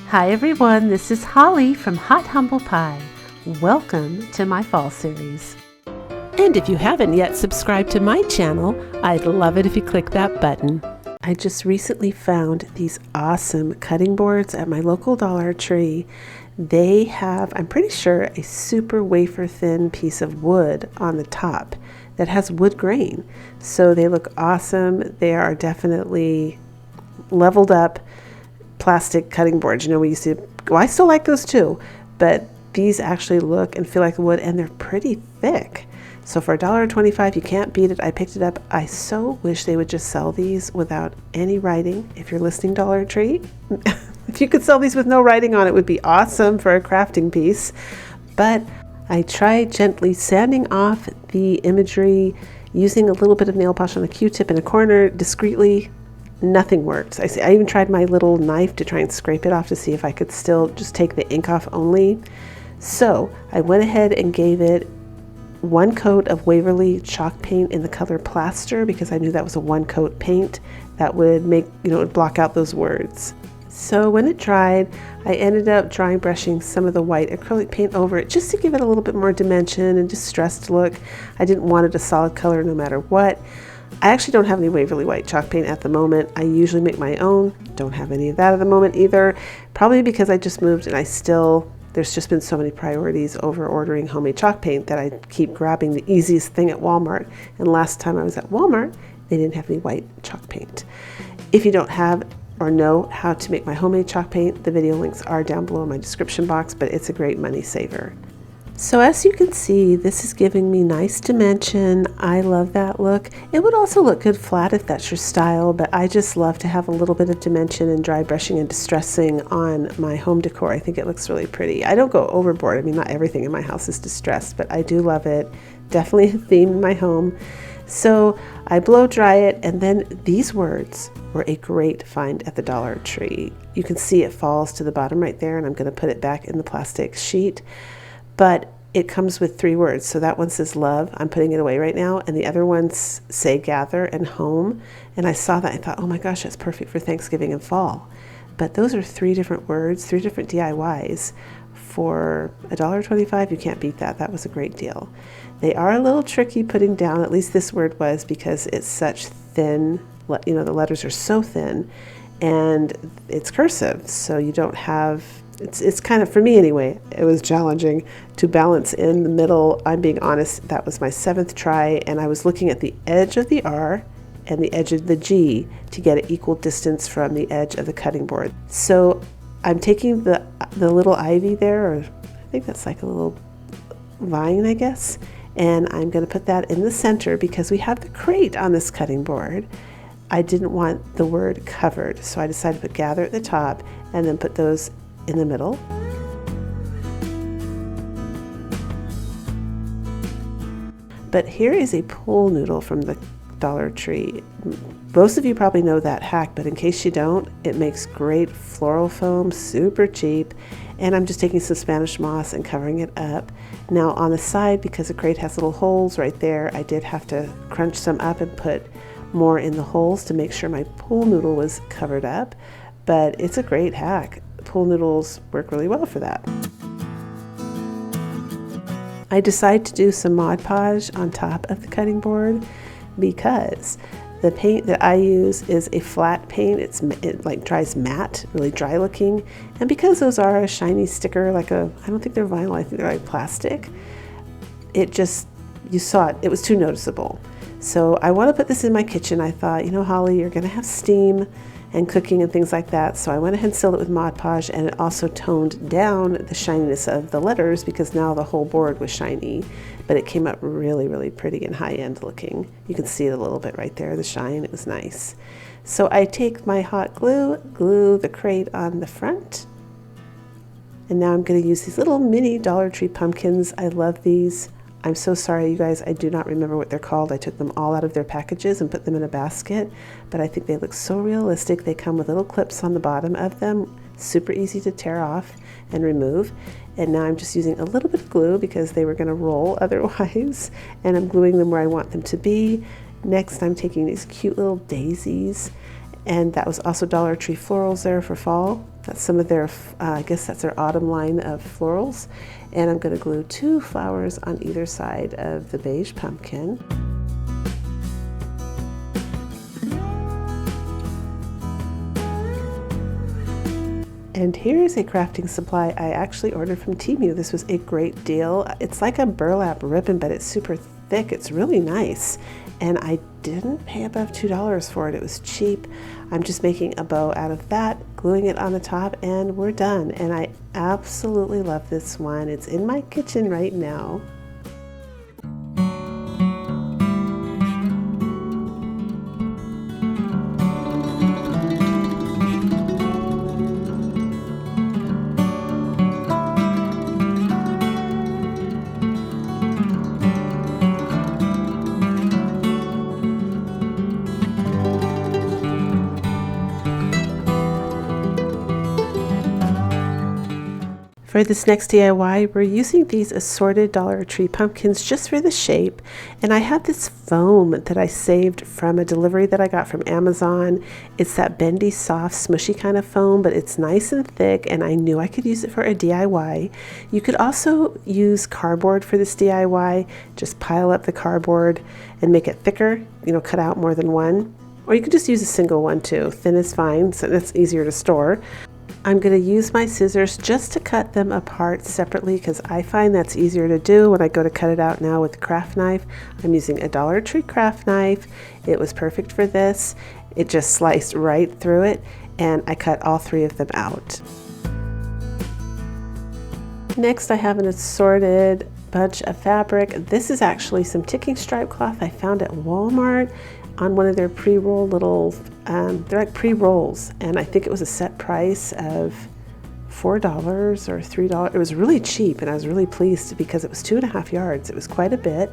Hi everyone, this is Holly from Hot Humble Pie. Welcome to my fall series. And if you haven't yet subscribed to my channel, I'd love it if you click that button. I just recently found these awesome cutting boards at my local Dollar Tree. They have, I'm pretty sure, a super wafer thin piece of wood on the top that has wood grain. So they look awesome. They are definitely leveled up plastic cutting boards. You know, we used to, well, I still like those too, but these actually look and feel like wood, and they're pretty thick. So for $1.25, you can't beat it. I picked it up. I so wish they would just sell these without any writing. If you're listening, Dollar Tree, if you could sell these with no writing on it, would be awesome for a crafting piece. But I tried gently sanding off the imagery, using a little bit of nail polish on a Q-tip in a corner discreetly. Nothing worked. I even tried my little knife to try and scrape it off to see if I could still just take the ink off only. So I went ahead and gave it one coat of Waverly chalk paint in the color Plaster, because I knew that was a one coat paint that would make, it would block out those words. So when it dried, I ended up dry brushing some of the white acrylic paint over it just to give it a little bit more dimension and distressed look. I didn't want it a solid color no matter what. I actually don't have any Waverly white chalk paint at the moment. I usually make my own. Don't have any of that at the moment either. Probably because I just moved and there's just been so many priorities over ordering homemade chalk paint that I keep grabbing the easiest thing at Walmart. And last time I was at Walmart, they didn't have any white chalk paint. If you don't have or know how to make my homemade chalk paint, the video links are down below in my description box, but it's a great money saver. So as you can see, this is giving me nice dimension. I love that look. It would also look good flat if that's your style, but I just love to have a little bit of dimension and dry brushing and distressing on my home decor. I think it looks really pretty. I don't go overboard. I mean, not everything in my house is distressed, but I do love it. Definitely a theme in my home. So I blow dry it, and then these words were a great find at the Dollar Tree. You can see it falls to the bottom right there, and I'm going to put it back in the plastic sheet. But it comes with 3 words. So that one says love. I'm putting it away right now. And the other ones say gather and home. And I saw that. I thought, oh my gosh, that's perfect for Thanksgiving and fall. But those are 3 different words, 3 different DIYs. For $1.25, you can't beat that. That was a great deal. They are a little tricky putting down, at least this word was, because it's such thin, the letters are so thin, and it's cursive. So you don't have, it's kind of, for me anyway, it was challenging to balance in the middle. I'm being honest, that was my 7th try, and I was looking at the edge of the R and the edge of the G to get an equal distance from the edge of the cutting board. So I'm taking the little ivy there, or I think that's like a little vine, I guess, and I'm going to put that in the center because we have the crate on this cutting board. I didn't want the word covered, so I decided to put gather at the top and then put those in the middle. But here is a pool noodle from the Dollar Tree. Most of you probably know that hack, but in case you don't, it makes great floral foam, super cheap. And I'm just taking some Spanish moss and covering it up. Now on the side, because the crate has little holes right there, I did have to crunch some up and put more in the holes to make sure my pool noodle was covered up. But it's a great hack. Pool noodles work really well for that. I decided to do some Mod Podge on top of the cutting board because the paint that I use is a flat paint. It like dries matte, really dry looking. And because those are a shiny sticker, I don't think they're vinyl, I think they're like plastic. You saw it, it was too noticeable. So I want to put this in my kitchen. I thought, Holly, you're gonna have steam and cooking and things like that. So I went ahead and sealed it with Mod Podge, and it also toned down the shininess of the letters because now the whole board was shiny, but it came up really, really pretty and high-end looking. You can see it a little bit right there, the shine, it was nice. So I take my hot glue the crate on the front, and now I'm gonna use these little mini Dollar Tree pumpkins. I love these. I'm so sorry, you guys, I do not remember what they're called. I took them all out of their packages and put them in a basket, but I think they look so realistic. They come with little clips on the bottom of them, super easy to tear off and remove. And now I'm just using a little bit of glue because they were going to roll otherwise, and I'm gluing them where I want them to be. Next, I'm taking these cute little daisies, and that was also Dollar Tree florals there for fall. That's some of their, I guess that's their autumn line of florals. And I'm going to glue 2 flowers on either side of the beige pumpkin. And here's a crafting supply I actually ordered from Temu. This was a great deal. It's like a burlap ribbon, but it's super thick. It's really nice. And I didn't pay above $2 for it. It was cheap. I'm just making a bow out of that, gluing it on the top, and we're done. And I absolutely love this one. It's in my kitchen right now. For this next DIY, we're using these assorted Dollar Tree pumpkins just for the shape, and I have this foam that I saved from a delivery that I got from Amazon. It's that bendy, soft, smushy kind of foam, but it's nice and thick, and I knew I could use it for a DIY. You could also use cardboard for this DIY. Just pile up the cardboard and make it thicker, cut out more than one. Or you could just use a single one too. Thin is fine, so that's easier to store. I'm going to use my scissors just to cut them apart separately because I find that's easier to do when I go to cut it out now with the craft knife. I'm using a Dollar Tree craft knife. It was perfect for this. It just sliced right through it, and I cut all 3 of them out. Next, I have an assorted bunch of fabric. This is actually some ticking stripe cloth I found at Walmart on one of their pre-roll little, they're like pre-rolls, and I think it was a set price of $4 or $3. It was really cheap, and I was really pleased because it was 2.5 yards. It was quite a bit.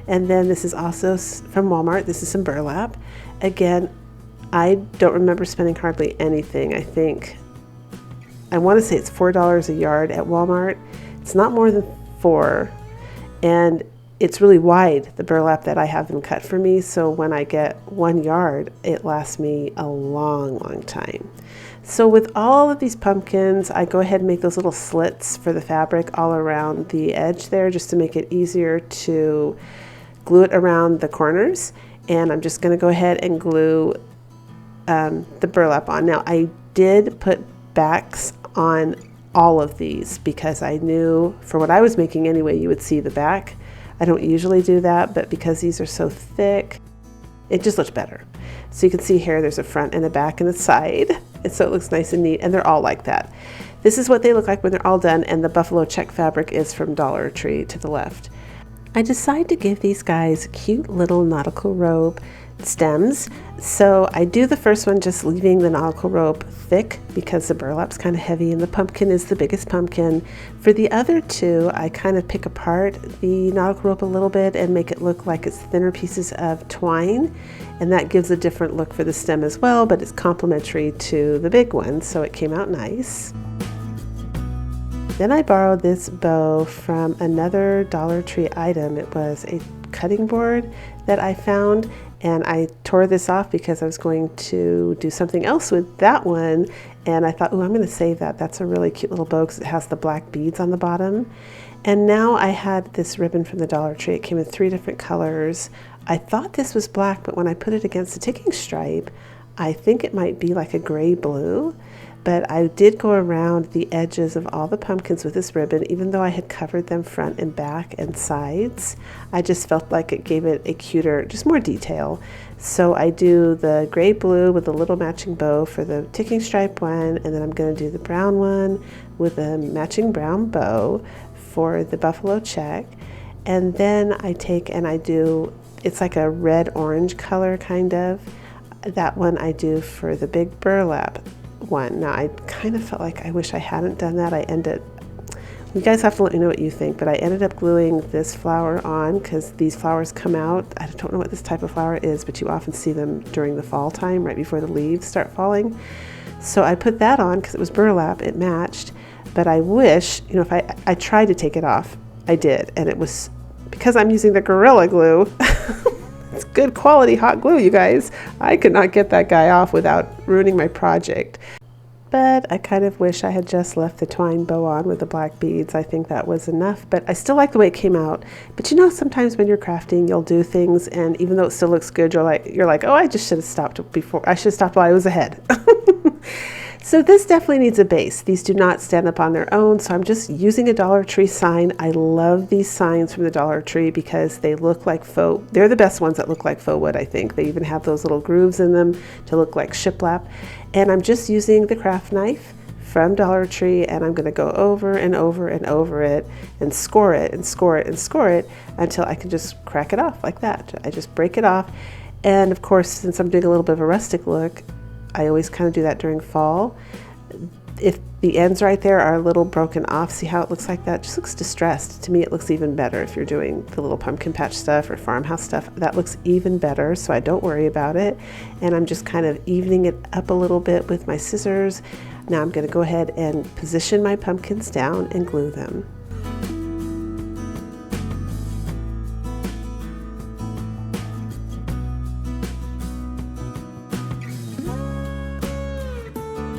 And then this is also from Walmart. This is some burlap. Again, I don't remember spending hardly anything. I want to say it's $4 a yard at Walmart. It's not more than 4, and it's really wide, the burlap that I have them cut for me, so when I get 1 yard, it lasts me a long, long time. So with all of these pumpkins, I go ahead and make those little slits for the fabric all around the edge there just to make it easier to glue it around the corners. And I'm just going to go ahead and glue the burlap on. Now, I did put backs on all of these because I knew for what I was making anyway, you would see the back. I don't usually do that, but because these are so thick, it just looks better. So you can see here there's a front and a back and a side, and so it looks nice and neat, and they're all like that. This is what they look like when they're all done, and the buffalo check fabric is from Dollar Tree to the left. I decided to give these guys cute little nautical robe stems. So I do the first one just leaving the nautical rope thick because the burlap's kind of heavy and the pumpkin is the biggest pumpkin. For the other 2, I kind of pick apart the nautical rope a little bit and make it look like it's thinner pieces of twine, and that gives a different look for the stem as well, but it's complementary to the big one, so it came out nice. Then I borrowed this bow from another Dollar Tree item. It was a cutting board that I found, and I tore this off because I was going to do something else with that one, and I thought, oh, I'm going to save that. That's a really cute little bow because it has the black beads on the bottom. And now I had this ribbon from the Dollar Tree. It came in 3 different colors. I thought this was black, but when I put it against the ticking stripe, I think it might be like a gray blue. But I did go around the edges of all the pumpkins with this ribbon, even though I had covered them front and back and sides. I just felt like it gave it a cuter, just more detail. So I do the gray blue with a little matching bow for the ticking stripe one, and then I'm going to do the brown one with a matching brown bow for the buffalo check. And then I take and I do, it's like a red-orange color kind of. That one I do for the big burlap one. Now I kind of felt like I wish I hadn't done that. You guys have to let me know what you think, but I ended up gluing this flower on because these flowers come out. I don't know what this type of flower is, but you often see them during the fall time, right before the leaves start falling. So I put that on because it was burlap, it matched, but I wish, if I tried to take it off, I did, and it was, because I'm using the Gorilla Glue, it's good quality hot glue, you guys. I could not get that guy off without ruining my project. but I kind of wish I had just left the twine bow on with the black beads. I think that was enough, but I still like the way it came out. But you know, sometimes when you're crafting, you'll do things, and even though it still looks good, you're like, oh, I just should have stopped before. I should have stopped while I was ahead. So this definitely needs a base. These do not stand up on their own, so I'm just using a Dollar Tree sign. I love these signs from the Dollar Tree because they look like faux. They're the best ones that look like faux wood, I think. They even have those little grooves in them to look like shiplap. And I'm just using the craft knife from Dollar Tree, and I'm going to go over and over and over it and score it and score it and score it until I can just crack it off like that. I just break it off. And of course, since I'm doing a little bit of a rustic look, I always kind of do that during fall. If the ends right there are a little broken off, see how it looks like that? It just looks distressed. To me, it looks even better if you're doing the little pumpkin patch stuff or farmhouse stuff. That looks even better, so I don't worry about it. And I'm just kind of evening it up a little bit with my scissors. Now I'm going to go ahead and position my pumpkins down and glue them.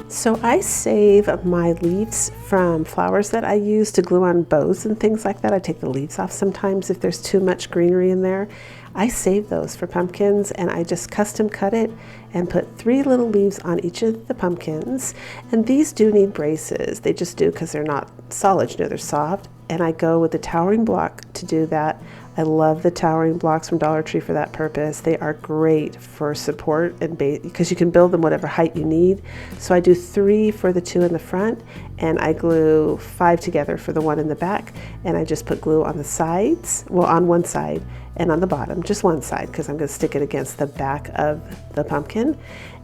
So I save my leaves from flowers that I use to glue on bows and things like that. I take the leaves off sometimes if there's too much greenery in there. I save those for pumpkins, and I just custom cut it and put 3 little leaves on each of the pumpkins. And these do need braces. They just do because they're not solid, you know, they're soft. And I go with the towering block to do that. I love the towering blocks from Dollar Tree for that purpose. They are great for support and base because you can build them whatever height you need. So I do 3 for the 2 in the front, and I glue 5 together for the 1 in the back, and I just put glue on the sides, well, on one side and on the bottom, just one side, because I'm going to stick it against the back of the pumpkin,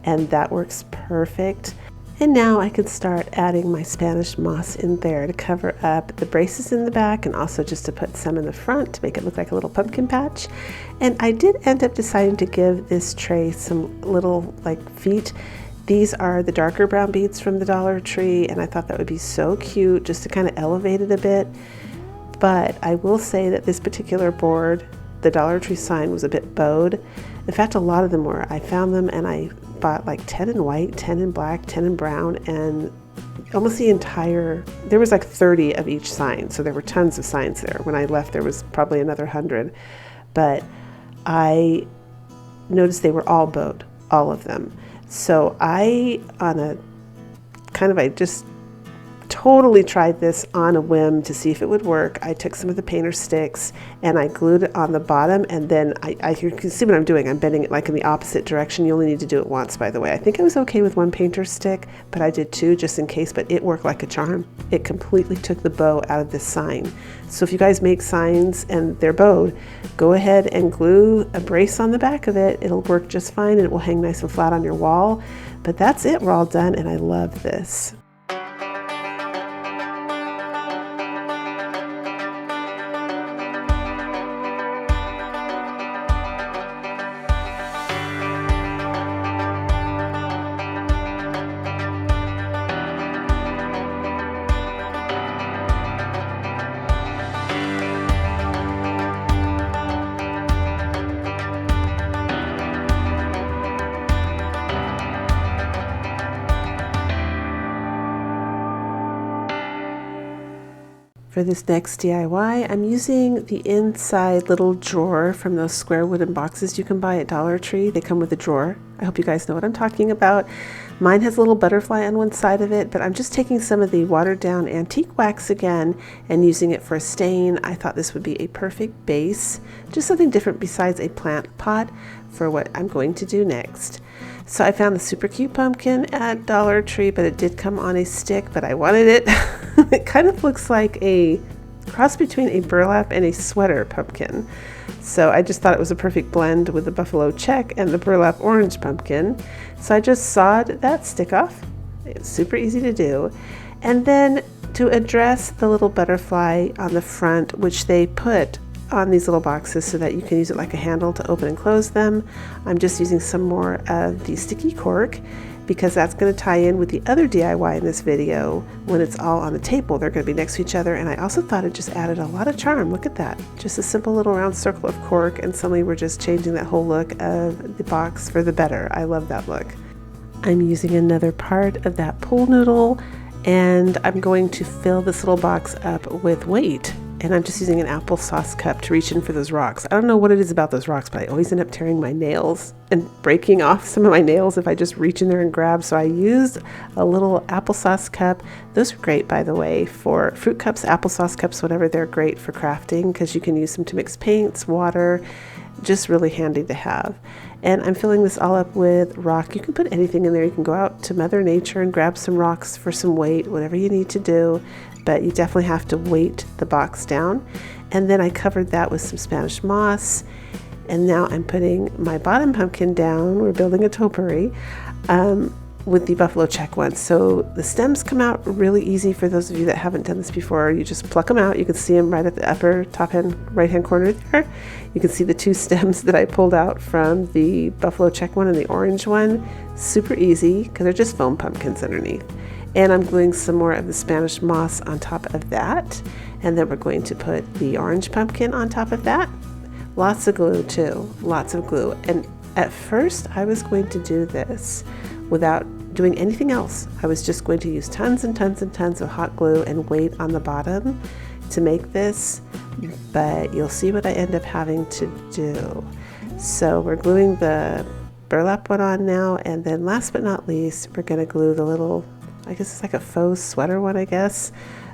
and that works perfect. And now I can start adding my Spanish moss in there to cover up the braces in the back, and also just to put some in the front to make it look like a little pumpkin patch. And I did end up deciding to give this tray some little like feet. These are the darker brown beads from the Dollar Tree, and I thought that would be so cute just to kind of elevate it a bit. But I will say that this particular board, the Dollar Tree sign, was a bit bowed. In fact, a lot of them were. I found them and I bought like 10 in white, 10 in black, 10 in brown, and almost the entire, there was like 30 of each sign. So there were tons of signs there. When I left, there was probably another 100. But I noticed they were all bowed, all of them. So I, I just totally tried this on a whim to see if it would work. I took some of the painter sticks and I glued it on the bottom, and then you can see what I'm doing. I'm bending it like in the opposite direction. You only need to do it once, by the way. I think I was okay with 1 painter stick, but I did 2 just in case, but it worked like a charm. It completely took the bow out of this sign. So if you guys make signs and they're bowed, go ahead and glue a brace on the back of it. It'll work just fine, and it will hang nice and flat on your wall. But that's it, we're all done, and I love this. For this next DIY, I'm using the inside little drawer from those square wooden boxes you can buy at Dollar Tree. They come with a drawer. I hope you guys know what I'm talking about. Mine has a little butterfly on one side of it, but I'm just taking some of the watered down antique wax again and using it for a stain. I thought this would be a perfect base, just something different besides a plant pot for what I'm going to do next. So I found the super cute pumpkin at Dollar Tree, but it did come on a stick, but I wanted it. It kind of looks like a cross between a burlap and a sweater pumpkin. So I just thought it was a perfect blend with the buffalo check and the burlap orange pumpkin. So I just sawed that stick off. It's super easy to do. And then to address the little butterfly on the front, which they put on these little boxes so that you can use it like a handle to open and close them, I'm just using some more of the sticky cork, because that's going to tie in with the other DIY in this video. When it's all on the table, they're going to be next to each other, and I also thought it just added a lot of charm. Look at that. Just a simple little round circle of cork, and suddenly we're just changing that whole look of the box for the better. I love that look. I'm using another part of that pool noodle, and I'm going to fill this little box up with weight. And I'm just using an applesauce cup to reach in for those rocks. I don't know what it is about those rocks, but I always end up tearing my nails and breaking off some of my nails if I just reach in there and grab. So I used a little applesauce cup. Those are great, by the way, for fruit cups, applesauce cups, whatever. They're great for crafting because you can use them to mix paints, water. Just really handy to have. And I'm filling this all up with rock. You can put anything in there. You can go out to Mother Nature and grab some rocks for some weight, whatever you need to do, but you definitely have to weight the box down. And then I covered that with some Spanish moss, and now I'm putting my bottom pumpkin down. We're building a topiary with the buffalo check one. So the stems come out really easy for those of you that haven't done this before. You just pluck them out. You can see them right at the upper top hand right hand corner there. You can see the two stems that I pulled out from the buffalo check one and the orange one. Super easy because they're just foam pumpkins underneath. And I'm gluing some more of the Spanish moss on top of that, and then we're going to put the orange pumpkin on top of that. Lots of glue too, lots of glue. And at first I was going to do this without doing anything else. I was just going to use tons and tons and tons of hot glue and weight on the bottom to make this, but you'll see what I end up having to do. So we're gluing the burlap one on now, and then last but not least, we're going to glue the little, I guess it's like a faux sweater one, I guess,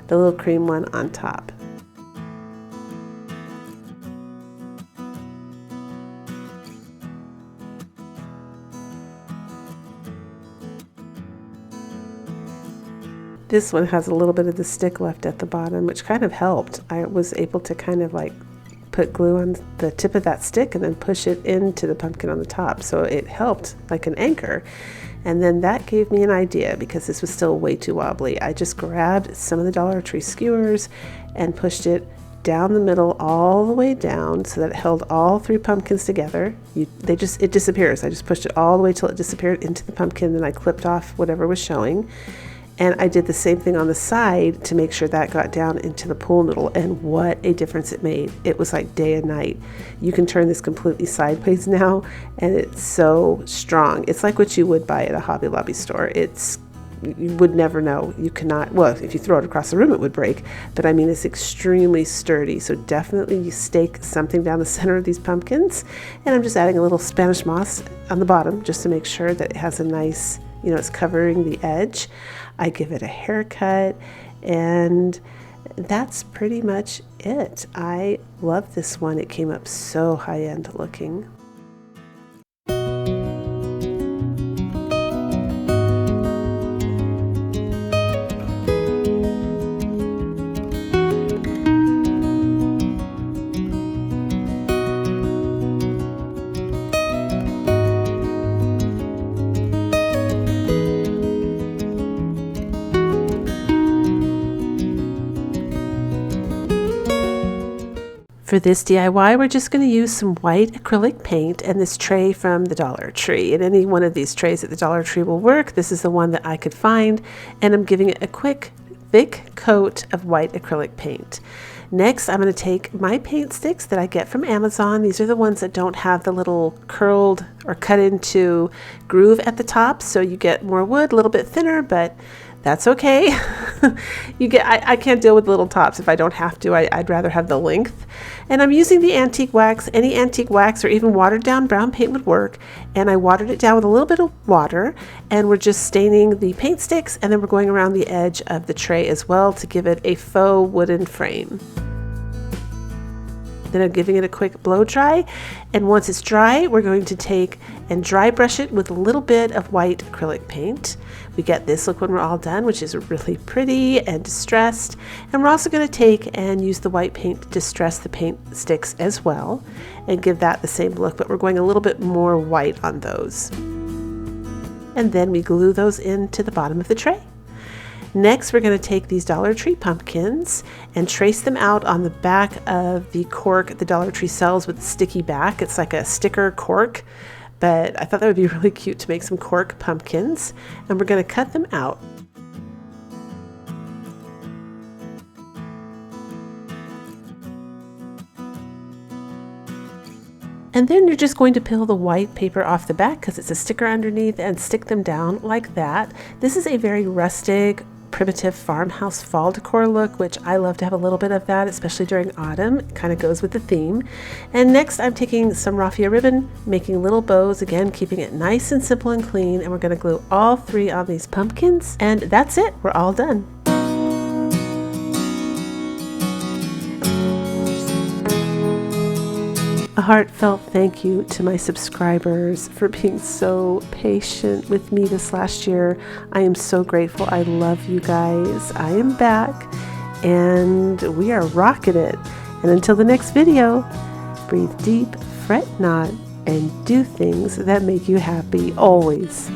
the little cream one on top. This one has a little bit of the stick left at the bottom, which kind of helped. I was able to kind of like put glue on the tip of that stick and then push it into the pumpkin on the top. So it helped like an anchor. And then that gave me an idea, because this was still way too wobbly. I just grabbed some of the Dollar Tree skewers and pushed it down the middle all the way down so that it held all three pumpkins together. It disappears. I just pushed it all the way till it disappeared into the pumpkin, then I clipped off whatever was showing. And I did the same thing on the side to make sure that got down into the pool noodle, and what a difference it made. It was like day and night. You can turn this completely sideways now, and it's so strong. It's like what you would buy at a Hobby Lobby store. You would never know. You cannot, well, if you throw it across the room it would break, but I mean, it's extremely sturdy. So definitely you stake something down the center of these pumpkins, and I'm just adding a little Spanish moss on the bottom just to make sure that it has a nice, it's covering the edge. I give it a haircut, and that's pretty much it. I love this one. It came up so high-end looking. For this DIY, we're just going to use some white acrylic paint and this tray from the Dollar Tree. And any one of these trays at the Dollar Tree will work. This is the one that I could find, and I'm giving it a quick, thick coat of white acrylic paint. Next, I'm going to take my paint sticks that I get from Amazon. These are the ones that don't have the little curled or cut into groove at the top, so you get more wood, a little bit thinner, but that's okay. I can't deal with little tops if I don't have to. I'd rather have the length. And I'm using the antique wax. Any antique wax or even watered down brown paint would work. And I watered it down with a little bit of water, and we're just staining the paint sticks, and then we're going around the edge of the tray as well to give it a faux wooden frame. Then I'm giving it a quick blow dry, and once it's dry, we're going to take and dry brush it with a little bit of white acrylic paint. We get this look when we're all done, which is really pretty and distressed. And we're also going to take and use the white paint to distress the paint sticks as well and give that the same look, but we're going a little bit more white on those. And then we glue those into the bottom of the tray. Next, we're going to take these Dollar Tree pumpkins and trace them out on the back of the cork the Dollar Tree sells with the sticky back. It's like a sticker cork, but I thought that would be really cute to make some cork pumpkins, and we're going to cut them out. And then you're just going to peel the white paper off the back because it's a sticker underneath and stick them down like that. This is a very rustic, primitive farmhouse fall decor look, which I love to have a little bit of that, especially during autumn. It kind of goes with the theme. And next I'm taking some raffia ribbon, making little bows, again keeping it nice and simple and clean, and we're going to glue all 3 on these pumpkins, and that's it, we're all done. A heartfelt thank you to my subscribers for being so patient with me this last year. I am so grateful. I love you guys. I am back and we are rocking it. And until the next video, breathe deep, fret not, and do things that make you happy always.